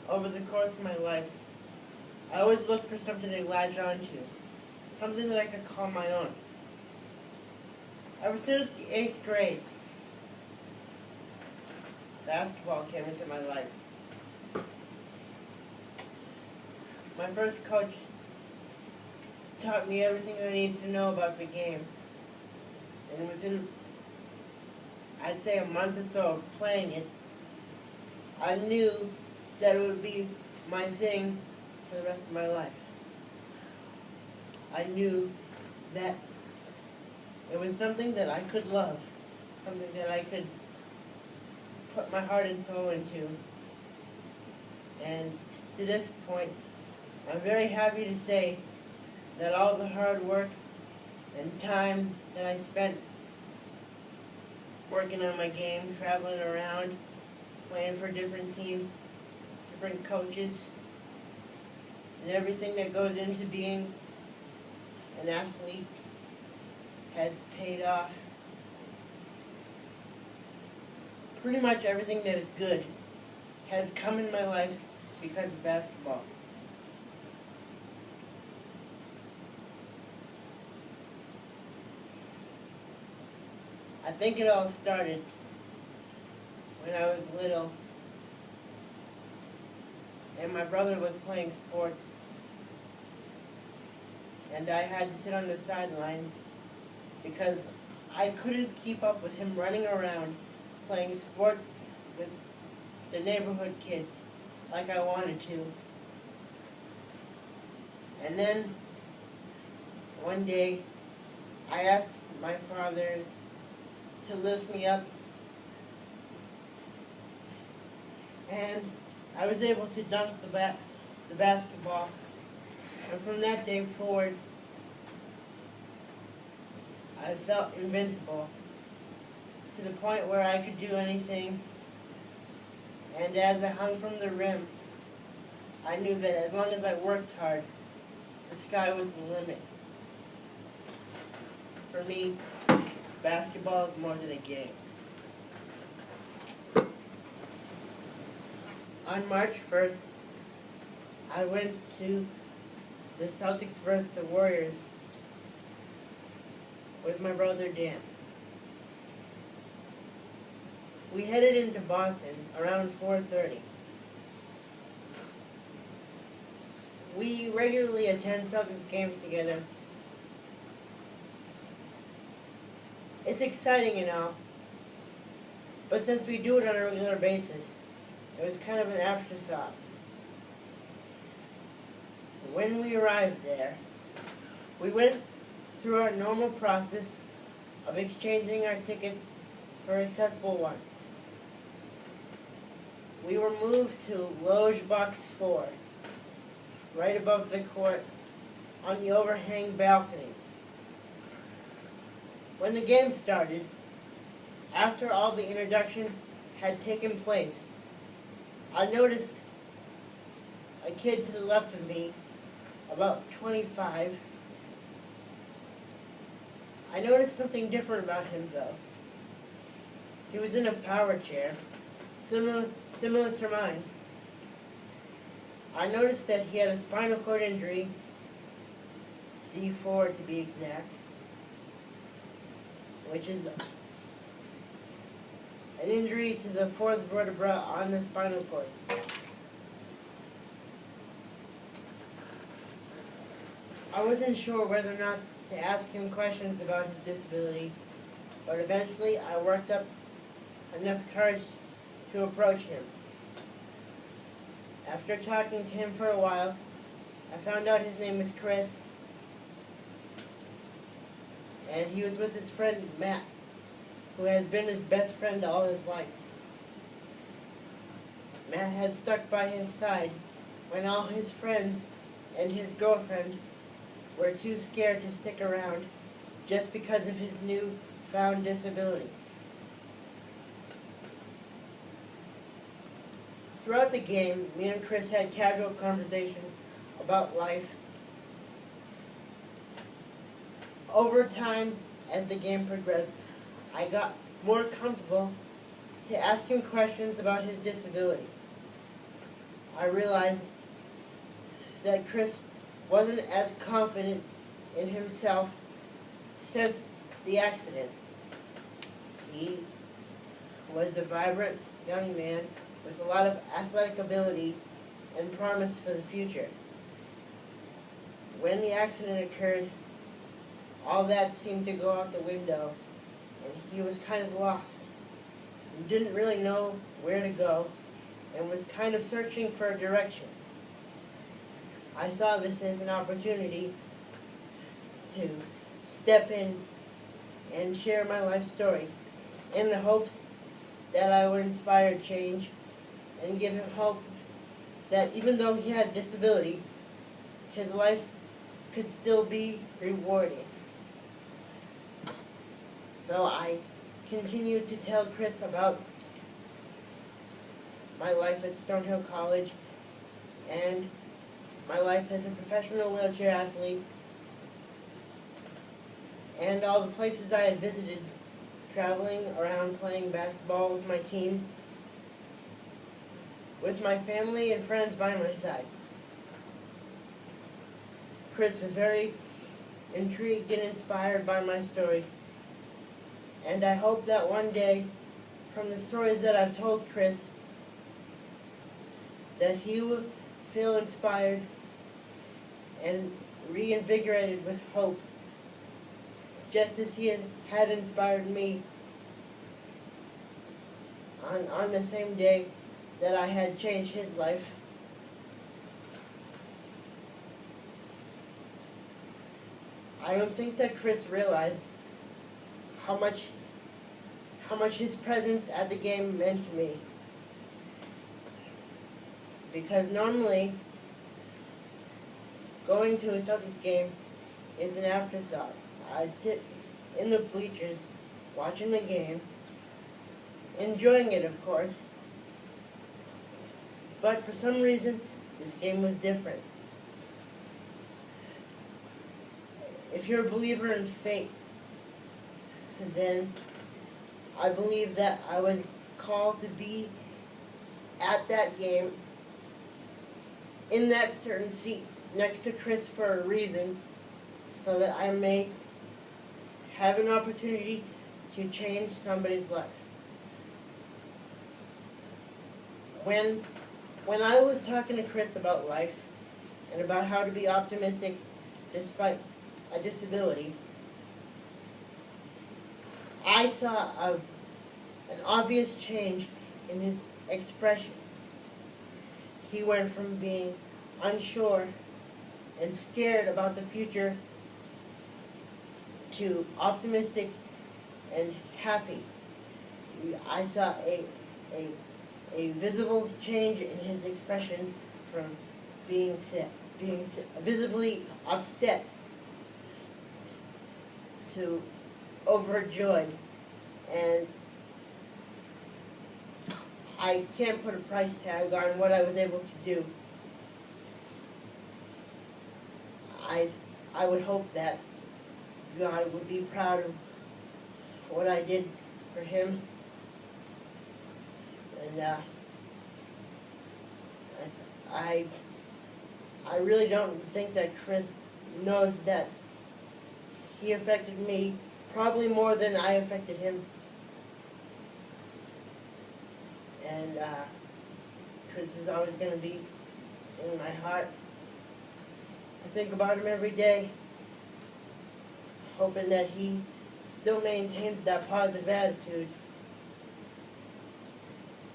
over the course of my life, I always looked for something to latch onto, something that I could call my own. Ever since the 8th grade, basketball came into my life. My first coach taught me everything I needed to know about the game. And within, I'd say, a month or so of playing it, I knew that it would be my thing for the rest of my life. I knew that it was something that I could love, something that I could put my heart and soul into. And to this point, I'm very happy to say that all the hard work and time that I spent working on my game, traveling around, playing for different teams, different coaches, and everything that goes into being an athlete has paid off. Pretty much everything that is good has come in my life because of basketball. I think it all started when I was little and my brother was playing sports and I had to sit on the sidelines because I couldn't keep up with him running around playing sports with the neighborhood kids like I wanted to. And then one day I asked my father to lift me up, and I was able to dunk the basketball. And from that day forward, I felt invincible to the point where I could do anything. And as I hung from the rim, I knew that as long as I worked hard, the sky was the limit. For me, basketball is more than a game. On March 1st, I went to the Celtics versus the Warriors with my brother Dan. We headed into Boston around 4:30. We regularly attend Celtics games together. It's exciting and all, but since we do it on a regular basis, it was kind of an afterthought. When we arrived there, we went through our normal process of exchanging our tickets for accessible ones. We were moved to Loge Box 4, right above the court on the overhang balcony. When the game started, after all the introductions had taken place, I noticed a kid to the left of me, about 25. I noticed something different about him though. He was in a power chair, similar to mine. I noticed that he had a spinal cord injury, C4 to be exact, which is an injury to the fourth vertebra on the spinal cord. I wasn't sure whether or not to ask him questions about his disability, but eventually I worked up enough courage to approach him. After talking to him for a while, I found out his name was Chris, and he was with his friend Matt, who has been his best friend all his life. Matt had stuck by his side when all his friends and his girlfriend were too scared to stick around just because of his newfound disability. Throughout the game, me and Chris had casual conversation about life. Over time, as the game progressed, I got more comfortable to ask him questions about his disability. I realized that Chris wasn't as confident in himself since the accident. He was a vibrant young man with a lot of athletic ability and promise for the future. When the accident occurred, all that seemed to go out the window, and he was kind of lost. He didn't really know where to go, and was kind of searching for a direction. I saw this as an opportunity to step in and share my life story in the hopes that I would inspire change and give him hope that even though he had a disability, his life could still be rewarding. So I continued to tell Chris about my life at Stonehill College and my life as a professional wheelchair athlete and all the places I had visited, traveling around playing basketball with my team, with my family and friends by my side. Chris was very intrigued and inspired by my story, and I hope that one day, from the stories that I've told Chris, that he will feel inspired and reinvigorated with hope, just as he had inspired me on the same day that I had changed his life. I don't think that Chris realized how much his presence at the game meant to me. Because normally, going to a Celtics game is an afterthought. I'd sit in the bleachers watching the game, enjoying it, of course. But for some reason, this game was different. If you're a believer in fate, then I believe that I was called to be at that game in that certain seat next to Chris for a reason, so that I may have an opportunity to change somebody's life. When I was talking to Chris about life and about how to be optimistic despite a disability, I saw an obvious change in his expression. He went from being unsure and scared about the future to optimistic and happy. I saw a visible change in his expression from being visibly upset to overjoyed, and I can't put a price tag on what I was able to do. I would hope that God would be proud of what I did for him, and I really don't think that Chris knows that he affected me probably more than I affected him. And Chris is always going to be in my heart. I think about him every day, hoping that he still maintains that positive attitude.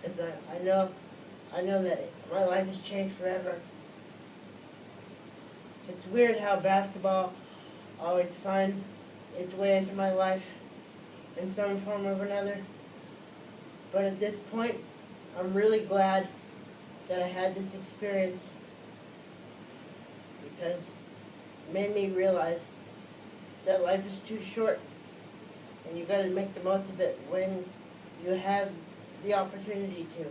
Because I know that my life has changed forever. It's weird how basketball always finds its way into my life in some form or another. But at this point, I'm really glad that I had this experience, because it made me realize that life is too short and you got to make the most of it when you have the opportunity to.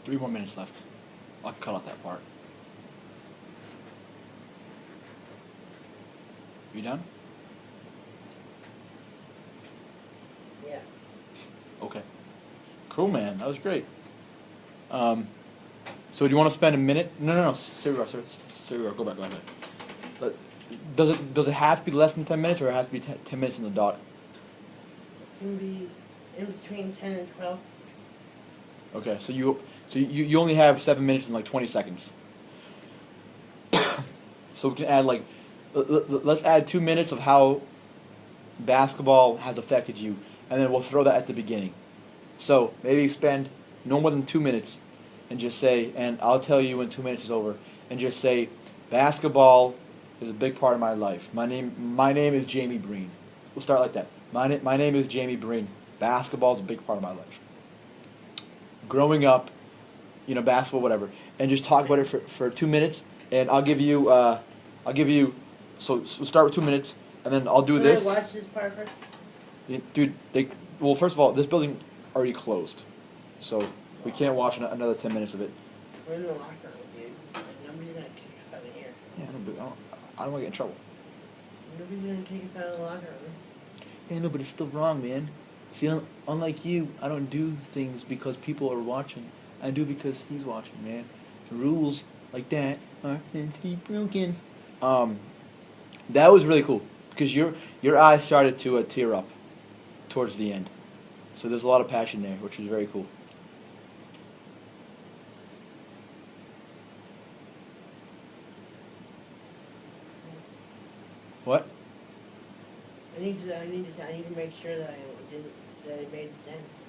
Three more minutes left. I'll cut out that part. You done? Yeah. Cool, man. That was great. So do you want to spend a minute? No. Stay where you are. Go back. But does it have to be less than 10 minutes, or it has to be 10 minutes on the dot? It can be in between 10 and 12. Okay, so you only have 7 minutes and like 20 seconds. So we can add like, let's add 2 minutes of how basketball has affected you, and then we'll throw that at the beginning. So maybe spend no more than 2 minutes, and just say, and I'll tell you when 2 minutes is over, and just say, basketball is a big part of my life. My name is Jamey Breen. We'll start like that. My name is Jamey Breen. Basketball is a big part of my life. Growing up, basketball, whatever, and just talk about it for 2 minutes, and I'll give you, so we'll start with 2 minutes, and then I'll do this. Can I watch this part first? Dude, well, first of all, this building already closed, so we can't watch another 10 minutes of it. We're in the locker room, dude. Like, nobody's gonna kick us out of here. Yeah, I don't want to get in trouble. Nobody's gonna kick us out of the locker room. Yeah, no, but it's still wrong, man. See, unlike you, I don't do things because people are watching. I do because he's watching, man. Rules like that are meant to be broken. That was really cool because your eyes started to tear up towards the end. So there's a lot of passion there, which was very cool. What? I need to make sure that it made sense.